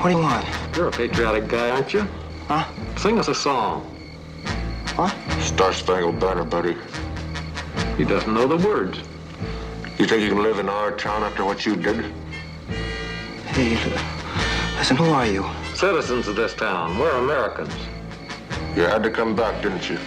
What do you want? You're a patriotic guy, aren't you? Huh? Sing us a song. What? Star Spangled Banner, buddy. He doesn't know the words. You think you can live in our town after what you did? Hey, listen, who are you? Citizens of this town. We're Americans. You had to come back, didn't you?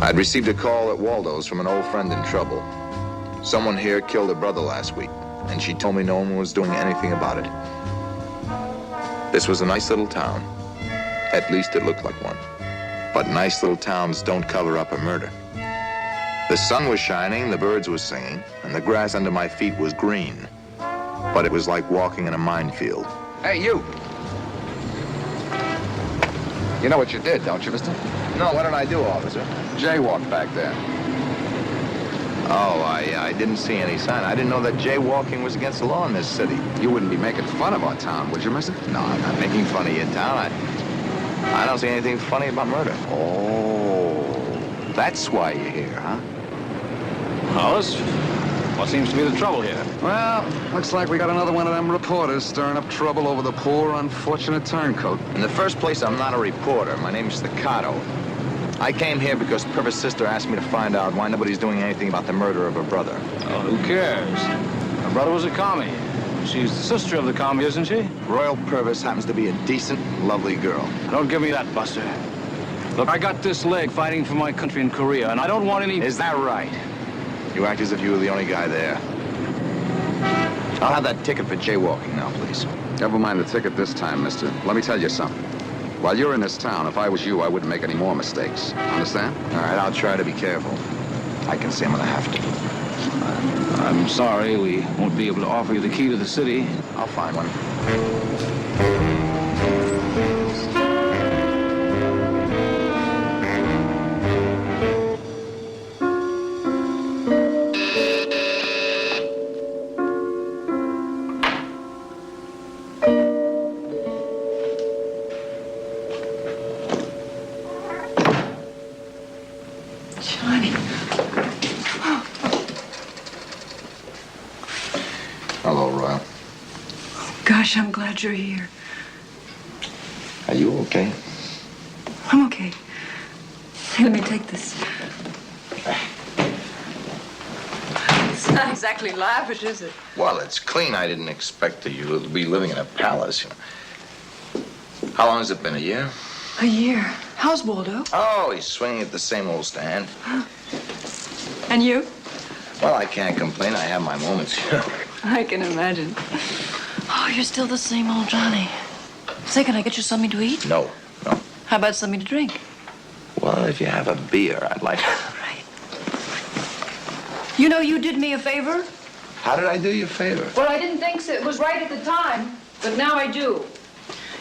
I'd received a call at Waldo's from an old friend in trouble. Someone here killed her brother last week, and she told me no one was doing anything about it. This was a nice little town. At least it looked like one. But nice little towns don't cover up a murder. The sun was shining, the birds were singing, and the grass under my feet was green. But it was like walking in a minefield. Hey, you! You know what you did, don't you, mister? No, what did I do, officer? Jaywalked back there. Oh, I didn't see any sign. I didn't know that jaywalking was against the law in this city. You wouldn't be making fun of our town, would you, mister? No, I'm not making fun of your town. I don't see anything funny about murder. Oh, that's why you're here, huh? Hollis, what seems to be the trouble here? Well, looks like we got another one of them reporters stirring up trouble over the poor, unfortunate turncoat. In the first place, I'm not a reporter. My name's Staccato. I came here because Purvis' sister asked me to find out why nobody's doing anything about the murder of her brother. Oh, who cares? Her brother was a commie. She's the sister of the commie, isn't she? Royal Purvis happens to be a decent, lovely girl. Don't give me that, Buster. Look, I got this leg fighting for my country in Korea, and I don't want any... Is that right? You act as if you were the only guy there. I'll have that ticket for jaywalking now, please. Never mind the ticket this time, mister. Let me tell you something. While you're in this town, if I was you, I wouldn't make any more mistakes. Understand? All right, I'll try to be careful. I can see I'm gonna have to. I'm sorry, we won't be able to offer you the key to the city. I'll find one. Hello, Royal. Gosh, I'm glad you're here. Are you okay? I'm okay. Hey, let me take this. It's not exactly lavish, is it? Well, it's clean. I didn't expect that you to be living in a palace. How long has it been, a year? A year. How's Waldo? Oh, he's swinging at the same old stand. And you? Well, I can't complain. I have my moments. I can imagine. Oh, you're still the same old Johnny. Say, can I get you something to eat? No. How about something to drink? Well, if you have a beer, I'd like... Right. You know, you did me a favor. How did I do you a favor? Well, I didn't think it was right at the time, but now I do.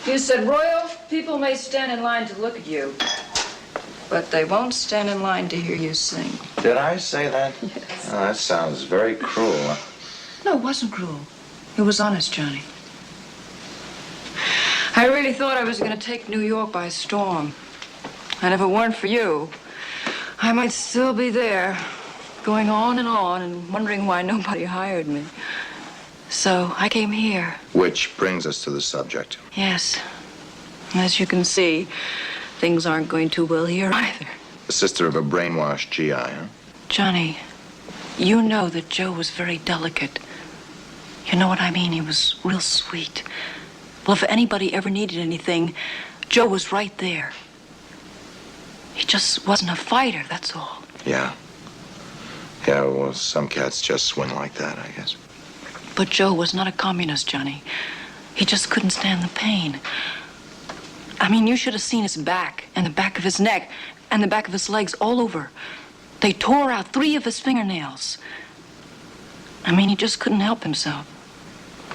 You said, Royal, people may stand in line to look at you, but they won't stand in line to hear you sing. Did I say that? Yes. Oh, that sounds very cruel. No, it wasn't cruel. It was honest, Johnny. I really thought I was going to take New York by storm. And if it weren't for you, I might still be there, going on and wondering why nobody hired me. So I came here. Which brings us to the subject. Yes. As you can see, things aren't going too well here either. The sister of a brainwashed GI, huh? Johnny, you know that Joe was very delicate. You know what I mean? He was real sweet. Well, if anybody ever needed anything, Joe was right there. He just wasn't a fighter, that's all. Yeah. Yeah, well, some cats just swing like that, I guess. But Joe was not a communist, Johnny. He just couldn't stand the pain. I mean, you should have seen his back, and the back of his neck, and the back of his legs all over. They tore out 3 of his fingernails. I mean, he just couldn't help himself.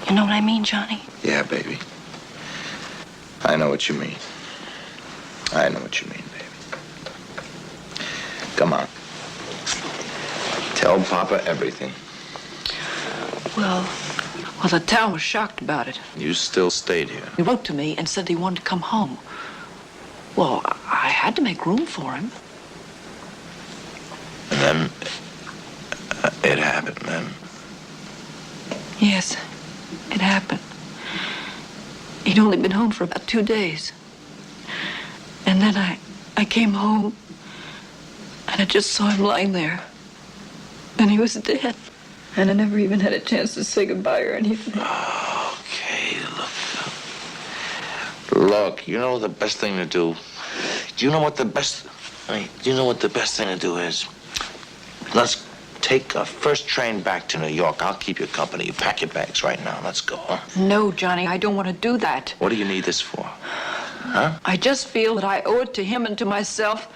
You know what I mean, Johnny? Yeah, baby. I know what you mean. I know what you mean, baby. Come on. Tell Papa everything. Well, the town was shocked about it. You still stayed here. He wrote to me and said he wanted to come home. Well, I had to make room for him. And then it happened, then. Yes, it happened. He'd only been home for about 2 days. And then I came home, and I just saw him lying there. And he was dead. And I never even had a chance to say goodbye or anything. Okay, look, you know the best thing to do? Do you know what the best thing to do is? Let's take a first train back to New York. I'll keep you company. You pack your bags right now. Let's go. Huh? No, Johnny, I don't want to do that. What do you need this for? Huh? I just feel that I owe it to him and to myself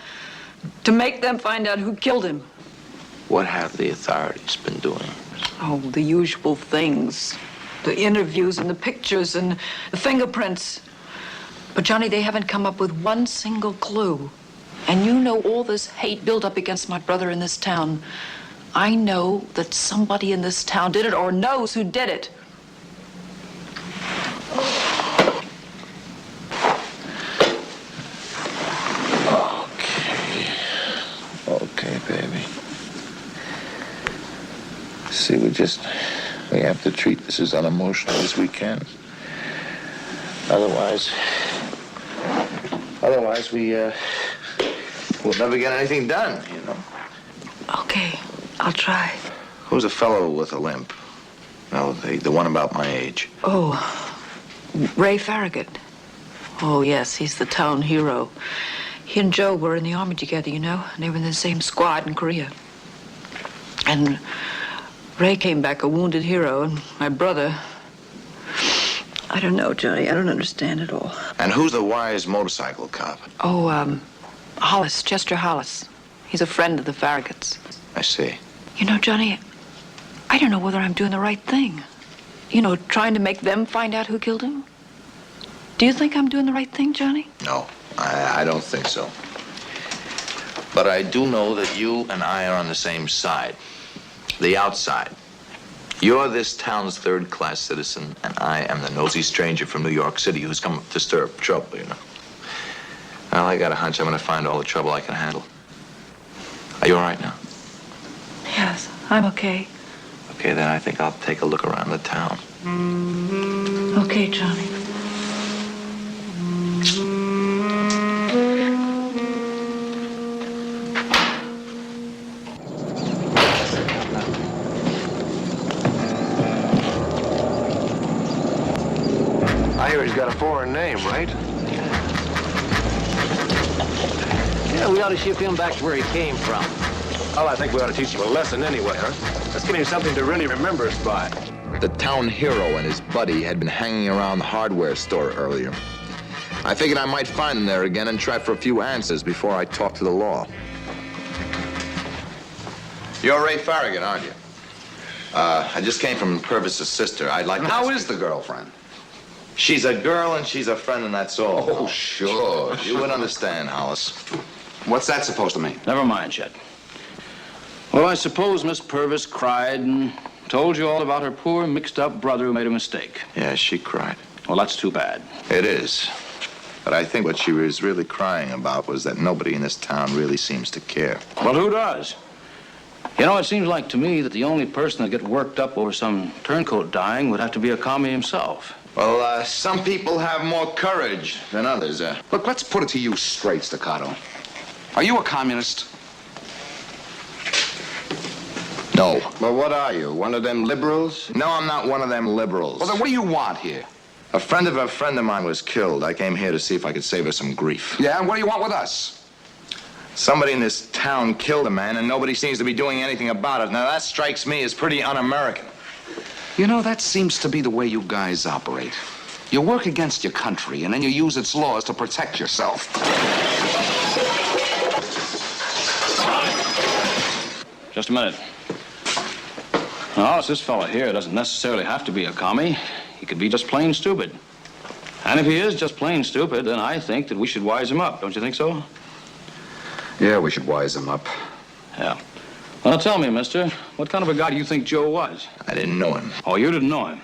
to make them find out who killed him. What have the authorities been doing? Oh, the usual things. The interviews and the pictures and the fingerprints. But, Johnny, they haven't come up with one single clue. And you know all this hate built up against my brother in this town. I know that somebody in this town did it or knows who did it. Okay, baby. See, we have to treat this as unemotional as we can. Otherwise we'll never get anything done, you know. Okay, I'll try. Who's a fellow with a limp? No, the one about my age. Oh, Ray Farragut. Oh, yes, he's the town hero. He and Joe were in the army together, you know, and they were in the same squad in Korea. And Ray came back a wounded hero, and my brother... I don't know, Johnny. I don't understand it all. And who's the wise motorcycle cop? Oh, Hollis, Chester Hollis. He's a friend of the Farraguts. I see. You know, Johnny, I don't know whether I'm doing the right thing. You know, trying to make them find out who killed him. Do you think I'm doing the right thing, Johnny? No, I don't think so. But I do know that you and I are on the same side. The outside. You're this town's third-class citizen, and I am the nosy stranger from New York City who's come to stir up trouble, you know. Well, I got a hunch I'm going to find all the trouble I can handle. Are you all right now? Yes, I'm okay. Okay, then I think I'll take a look around the town. Okay, Johnny. I hear he's got a foreign name, right? Yeah, we ought to ship him back to where he came from. Well, I think we ought to teach him a lesson anyway, huh? Let's give him something to really remember us by. The town hero and his buddy had been hanging around the hardware store earlier. I figured I might find them there again and try for a few answers before I talk to the law. You're Ray Farragut, aren't you? I just came from Purvis's sister. I'd like to... How is the girlfriend? She's a girl and she's a friend, and that's all. Oh, sure. You would understand, Hollis. What's that supposed to mean? Never mind, Chet. Well, I suppose Miss Purvis cried and told you all about her poor, mixed-up brother who made a mistake. Yeah, she cried. Well, that's too bad. It is. But I think what she was really crying about was that nobody in this town really seems to care. Well, who does? You know, it seems like to me that the only person that get worked up over some turncoat dying would have to be a commie himself. Well, some people have more courage than others. Look, let's put it to you straight, Staccato. Are you a communist? No. Well, what are you? One of them liberals? No, I'm not one of them liberals. Well, then what do you want here? A friend of mine was killed. I came here to see if I could save her some grief. Yeah, and what do you want with us? Somebody in this town killed a man, and nobody seems to be doing anything about it. Now, that strikes me as pretty un-American. You know, that seems to be the way you guys operate. You work against your country, and then you use its laws to protect yourself. Just a minute. Now, this fella here doesn't necessarily have to be a commie. He could be just plain stupid. And if he is just plain stupid, then I think that we should wise him up. Don't you think so? Yeah, we should wise him up. Yeah. Well, tell me, mister, what kind of a guy do you think Joe was? I didn't know him. Oh, you didn't know him?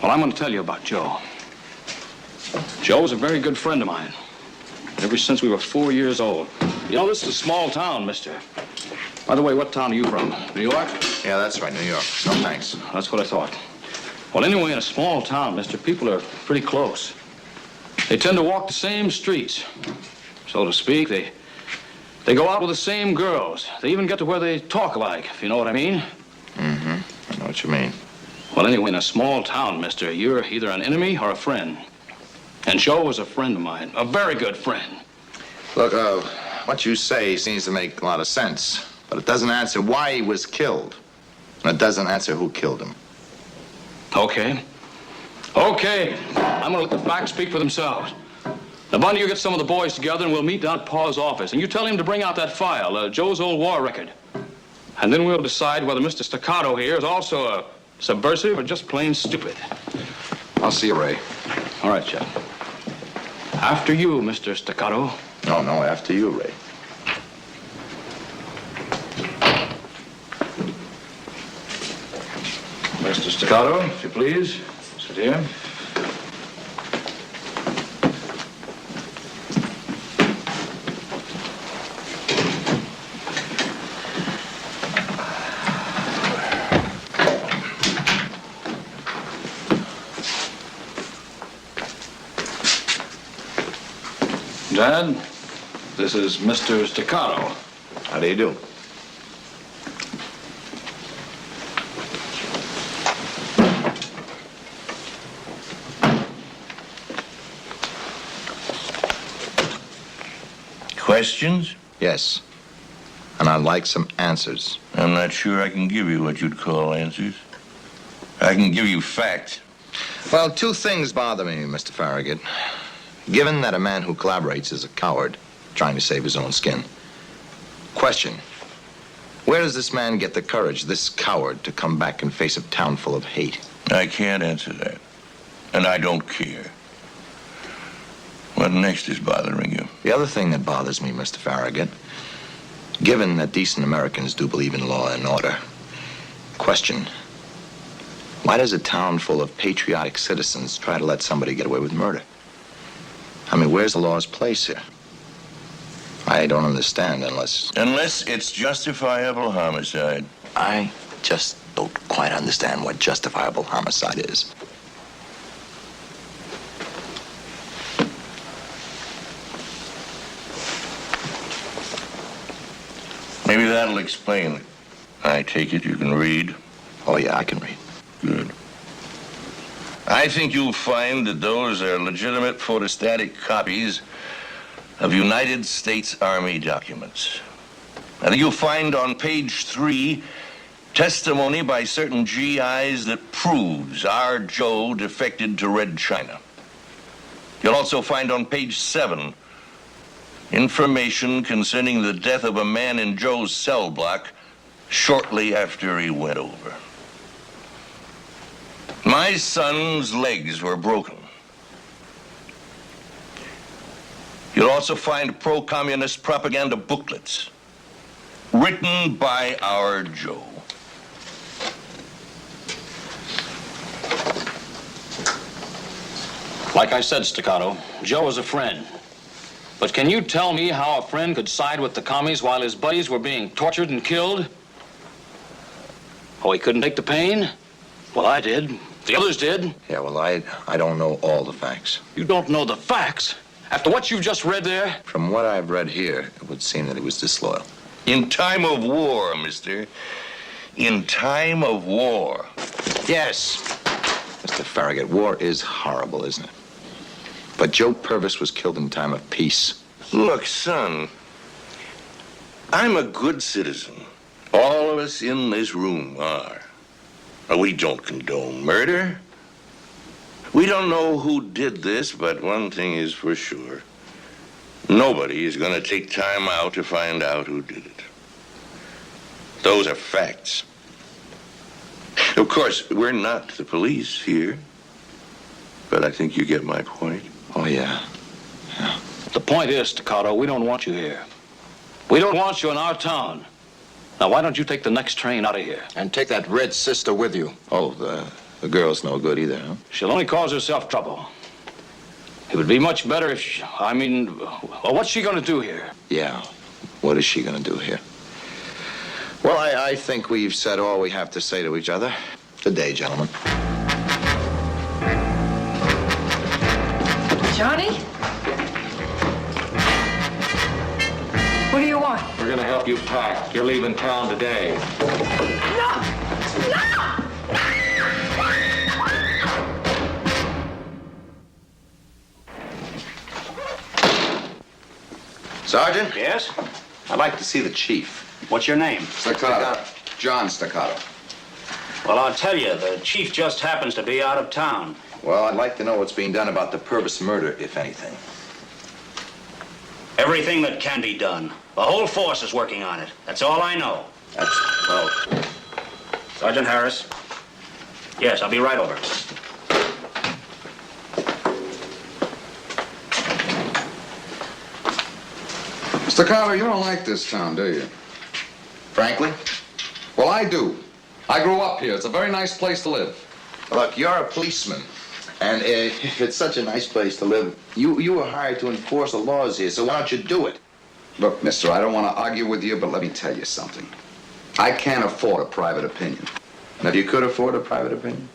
Well, I'm going to tell you about Joe. Joe was a very good friend of mine. Ever since we were 4 years old. You know, this is a small town, mister. By the way, what town are you from? New York? Yeah, that's right, New York. No, thanks. That's what I thought. Well, anyway, in a small town, mister, people are pretty close. They tend to walk the same streets, so to speak. They go out with the same girls. They even get to where they talk alike, if you know what I mean. Mm-hmm. I know what you mean. Well, anyway, in a small town, mister, you're either an enemy or a friend. And Joe was a friend of mine, a very good friend. Look, what you say seems to make a lot of sense, but it doesn't answer why he was killed. And it doesn't answer who killed him. Okay. Okay. I'm going to let the facts speak for themselves. Now, Bundy, you get some of the boys together and we'll meet down at Pa's office. And you tell him to bring out that file, Joe's old war record. And then we'll decide whether Mr. Staccato here is also a subversive or just plain stupid. I'll see you, Ray. All right, Chet. After you, Mr. Staccato. No, after you, Ray. Mr. Staccato, if you please. Sit here. Dad, this is Mr. Staccato. How do you do? Questions? Yes. And I'd like some answers. I'm not sure I can give you what you'd call answers. I can give you fact. Well, two things bother me, Mr. Farragut. Given that a man who collaborates is a coward, trying to save his own skin. Question. Where does this man get the courage, this coward, to come back and face a town full of hate? I can't answer that. And I don't care. What next is bothering you? The other thing that bothers me, Mr. Farragut, given that decent Americans do believe in law and order, question. Why does a town full of patriotic citizens try to let somebody get away with murder? I mean, where's the law's place here? I don't understand unless... Unless it's justifiable homicide. I just don't quite understand what justifiable homicide is. Maybe that'll explain it. I take it you can read? Oh, yeah, I can read. Good. I think you'll find that those are legitimate photostatic copies of United States Army documents. I think you'll find on page 3 testimony by certain GIs that proves our Joe defected to Red China. You'll also find on page 7 information concerning the death of a man in Joe's cell block shortly after he went over. My son's legs were broken. You'll also find pro-communist propaganda booklets written by our Joe. Like I said, Staccato, Joe was a friend. But can you tell me how a friend could side with the commies while his buddies were being tortured and killed? Oh, he couldn't take the pain? Well, I did. The others did. Yeah, well, I don't know all the facts. You don't know the facts? After what you've just read there? From what I've read here, it would seem that he was disloyal. In time of war, mister. In time of war. Yes. Mr. Farragut, war is horrible, isn't it? But Joe Purvis was killed in time of peace. Look, son, I'm a good citizen. All of us in this room are. We don't condone murder. We don't know who did this, but one thing is for sure. Nobody is going to take time out to find out who did it. Those are facts. Of course, we're not the police here, but I think you get my point. Oh, yeah. Yeah. The point is, Staccato, we don't want you here. We don't want you in our town. Now, why don't you take the next train out of here? And take that red sister with you. Oh, the girl's no good either, huh? She'll only cause herself trouble. It would be much better if she, well, what's she going to do here? Yeah. What is she going to do here? Well, I think we've said all we have to say to each other. Good day, gentlemen. Johnny? What do you want? We're going to help you pack. You're leaving town today. No! No! Sergeant? Yes? I'd like to see the chief. What's your name? Staccato. John Staccato. Well, I'll tell you, the chief just happens to be out of town. Well, I'd like to know what's being done about the Purvis murder, if anything. Everything that can be done. The whole force is working on it. That's all I know. Well, Sergeant Harris? Yes, I'll be right over. Staccato, you don't like this town, do you? frankly, Well, I do. I grew up here. It's a very nice place to live. look, you're a policeman. And if it's such a nice place to live, you were hired to enforce the laws here, so why don't you do it? Look, mister, I don't want to argue with you, but let me tell you something. I can't afford a private opinion. And if you could afford a private opinion?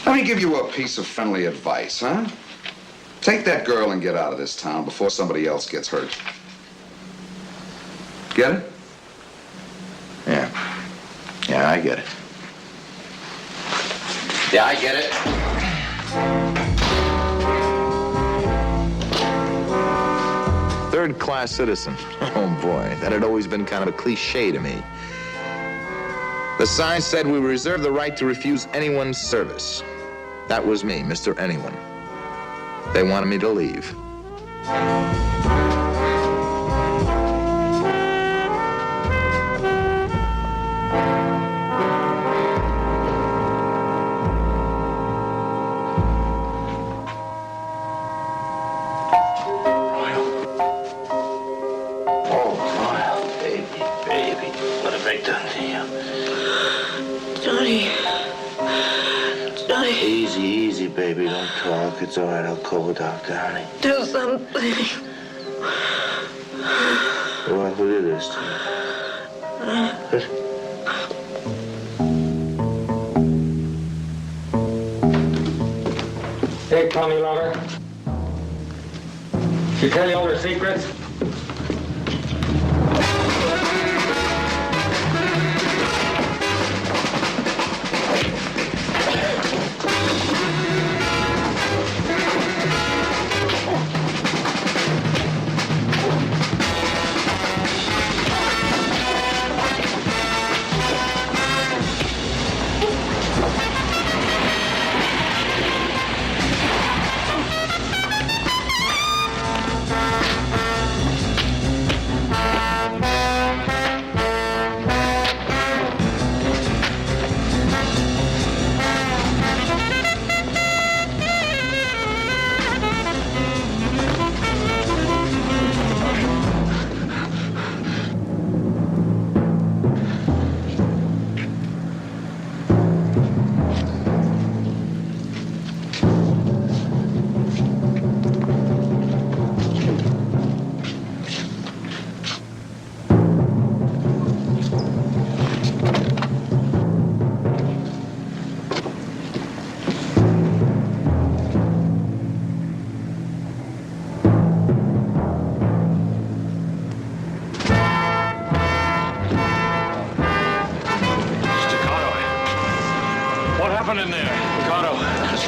Let me give you a piece of friendly advice, huh? Take that girl and get out of this town before somebody else gets hurt. Get it? Yeah. Yeah, I get it. Yeah, I get it. Third-class citizen. Oh, boy, that had always been kind of a cliche to me. The sign said we reserve the right to refuse anyone's service. That was me, Mr. Anyone. They wanted me to leave. Easy, baby. Don't talk. It's all right. I'll call the doctor, honey. Do something. Well, look at this. Hey, Tommy lover. She tell you all her secrets?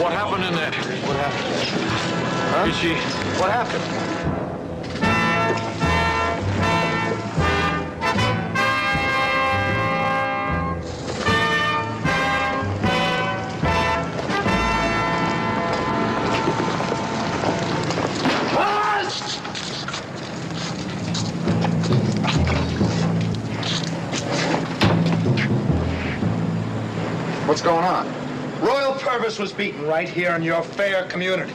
What happened in there? What happened? Huh? Did she... What happened? What's going on? Royal Purvis was beaten right here in your fair community.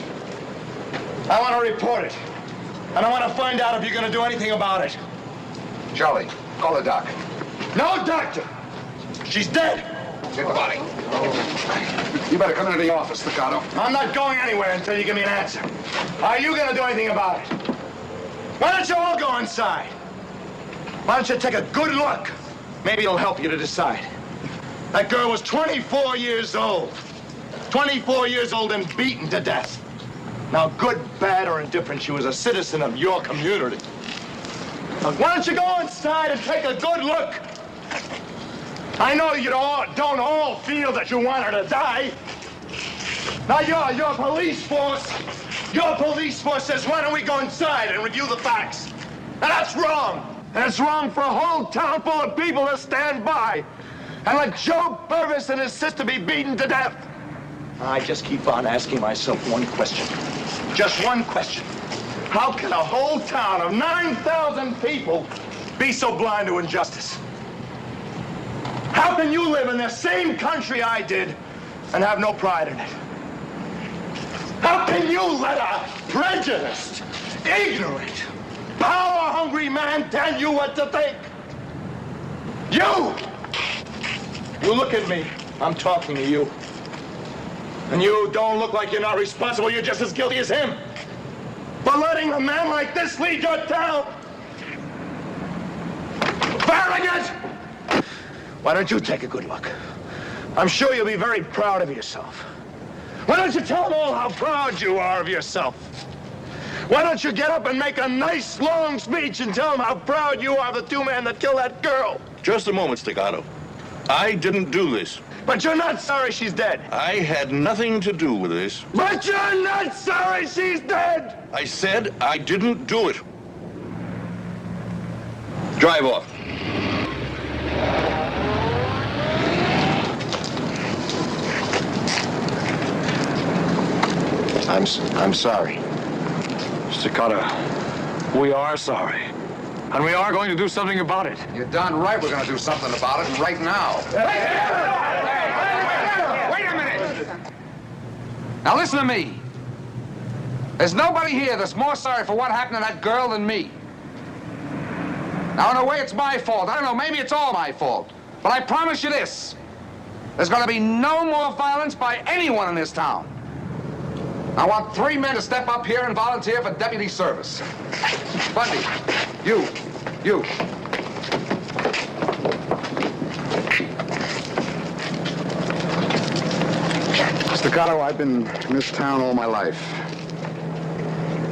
I want to report it. And I want to find out if you're going to do anything about it. Charlie, call the doc. No, doctor! She's dead! Get the body. You better come into the office, Staccato. I'm not going anywhere until you give me an answer. Are you going to do anything about it? Why don't you all go inside? Why don't you take a good look? Maybe it'll help you to decide. That girl was 24 years old. 24 years old and beaten to death. Now, good, bad, or indifferent, she was a citizen of your community. Now, why don't you go inside and take a good look? I know you don't all feel that you want her to die. Now, your police force says, why don't we go inside and review the facts? And that's wrong. And it's wrong for a whole town full of people to stand by and let Joe Purvis and his sister be beaten to death. I just keep on asking myself one question. Just one question. How can a whole town of 9,000 people be so blind to injustice? How can you live in the same country I did and have no pride in it? How can you let a prejudiced, ignorant, power-hungry man tell you what to think? You look at me. I'm talking to you. And you don't look like you're not responsible. You're just as guilty as him. For letting a man like this lead your town. Farragut! Why don't you take a good look? I'm sure you'll be very proud of yourself. Why don't you tell them all how proud you are of yourself? Why don't you get up and make a nice long speech and tell them how proud you are of the two men that killed that girl? Just a moment, Staccato. I didn't do this. But you're not sorry she's dead. I had nothing to do with this. But you're not sorry she's dead! I said I didn't do it. Drive off. I'm sorry. Staccato, we are sorry. And we are going to do something about it. You're darn right we're going to do something about it, and right now. Wait a minute! Now listen to me. There's nobody here that's more sorry for what happened to that girl than me. Now, in a way, it's my fault. I don't know, maybe it's all my fault. But I promise you this. There's going to be no more violence by anyone in this town. I want 3 men to step up here and volunteer for deputy service. Bundy, you. Staccato, I've been in this town all my life.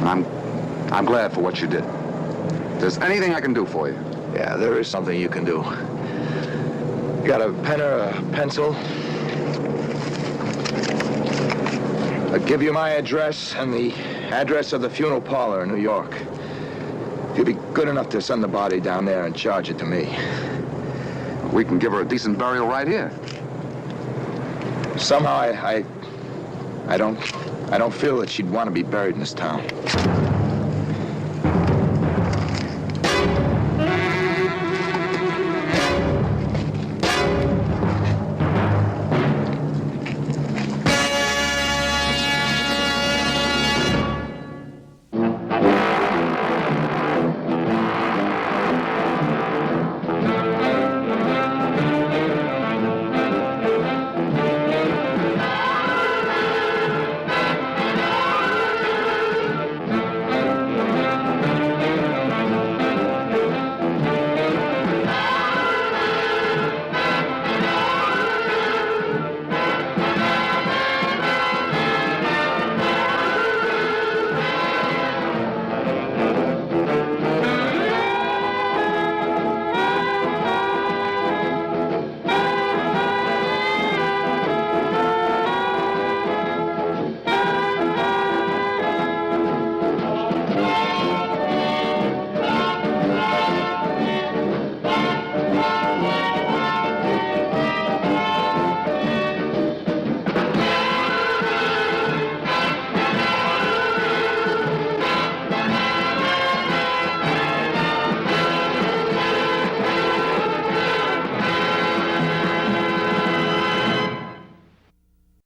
I'm glad for what you did. If there's anything I can do for you. Yeah, there is something you can do. You got a pen or a pencil? I'll give you my address and the address of the funeral parlor in New York. If you'll be good enough to send the body down there and charge it to me. We can give her a decent burial right here. Somehow I don't feel that she'd want to be buried in this town.